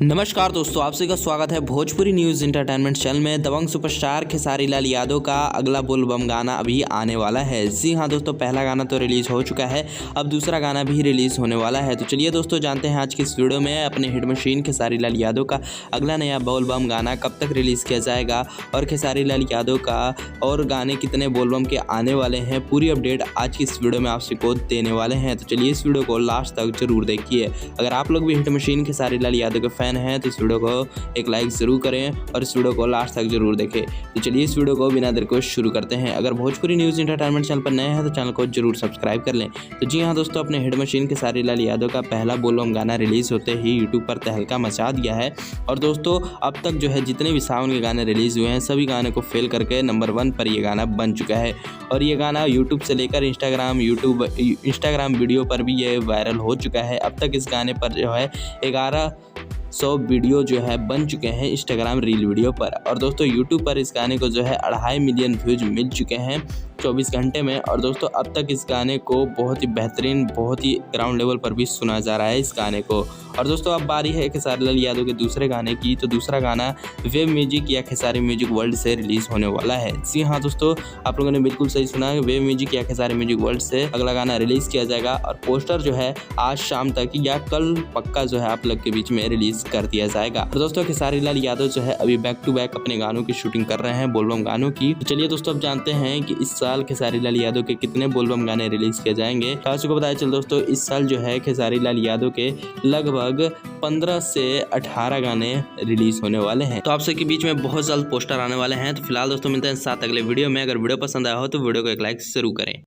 नमस्कार दोस्तों, आप सभी का स्वागत है भोजपुरी न्यूज़ इंटरटेनमेंट चैनल में। दबंग सुपरस्टार खेसारी लाल यादव का अगला बोलबम गाना अभी आने वाला है। जी हाँ दोस्तों, पहला गाना तो रिलीज़ हो चुका है, अब दूसरा गाना भी रिलीज़ होने वाला है। तो चलिए दोस्तों, जानते हैं आज की इस वीडियो में अपने हिट मशीन खेसारी लाल यादव का अगला नया बोलबम गाना कब तक रिलीज़ किया जाएगा और खेसारी लाल यादव का और गाने कितने बोलबम के आने वाले हैं। पूरी अपडेट आज की इस वीडियो में आप सबको देने वाले हैं। तो चलिए इस वीडियो को लास्ट तक जरूर देखिए। अगर आप लोग भी हिट मशीन खेसारी लाल यादव के फैन हैं तो इस वीडियो को एक लाइक ज़रूर करें और इस वीडियो को लास्ट तक जरूर देखें। तो चलिए इस वीडियो को बिना देर को शुरू करते हैं। अगर भोजपुरी न्यूज़ इंटरटेनमेंट चैनल पर नए हैं तो चैनल को जरूर सब्सक्राइब कर लें। तो जी हाँ दोस्तों, अपने हिट मशीन खेसारी लाल यादव का पहला बोलबम गाना रिलीज़ होते ही यूट्यूब पर तहलका मचा दिया है। और दोस्तों, अब तक जो है जितने भी सावन के गाने रिलीज़ हुए हैं सभी गाने को फेल करके नंबर 1 पर ये गाना बन चुका है। और ये गाना यूट्यूब से लेकर इंस्टाग्राम वीडियो पर भी ये वायरल हो चुका है। अब तक इस गाने पर जो है 1100 वीडियो जो है बन चुके हैं इंस्टाग्राम रील वीडियो पर। और दोस्तों, यूट्यूब पर इस गाने को जो है 2.5 मिलियन व्यूज मिल चुके हैं 24 घंटे में। और दोस्तों, अब तक इस गाने को बहुत ही बेहतरीन, बहुत ही ग्राउंड लेवल पर भी सुना जा रहा है इस गाने को। और दोस्तों, अब बारी है खेसारी लाल यादव के दूसरे गाने की। तो दूसरा गाना वेव म्यूजिक या खेसारी म्यूजिक वर्ल्ड से रिलीज़ होने वाला है। जी हाँ दोस्तों, आप लोगों ने बिल्कुल सही सुना है, वेव म्यूजिक या खेसारी म्यूजिक वर्ल्ड से अगला गाना रिलीज़ किया जाएगा। और पोस्टर जो है आज शाम तक या कल पक्का जो है आप लोग के बीच में रिलीज़ कर दिया जाएगा। तो दोस्तों, खेसारी लाल यादव जो है अभी बैक टू बैक अपने गानों की शूटिंग कर रहे हैं, बोलबम गानों की। तो चलिए दोस्तों, अब जानते हैं कि इस साल खेसारी लाल यादव के कितने बोलबम गाने रिलीज़ किए जाएंगे। तो आप सबको बताया चल दोस्तों, इस साल जो है खेसारी लाल यादव के लगभग 15 से 18 गाने रिलीज़ होने वाले हैं। तो आप सबके बीच में बहुत जल्द पोस्टर आने वाले हैं। तो फिलहाल दोस्तों, मिलते हैं साथ अगले वीडियो में। अगर वीडियो पसंद आया हो तो वीडियो को एक लाइक जरूर करें।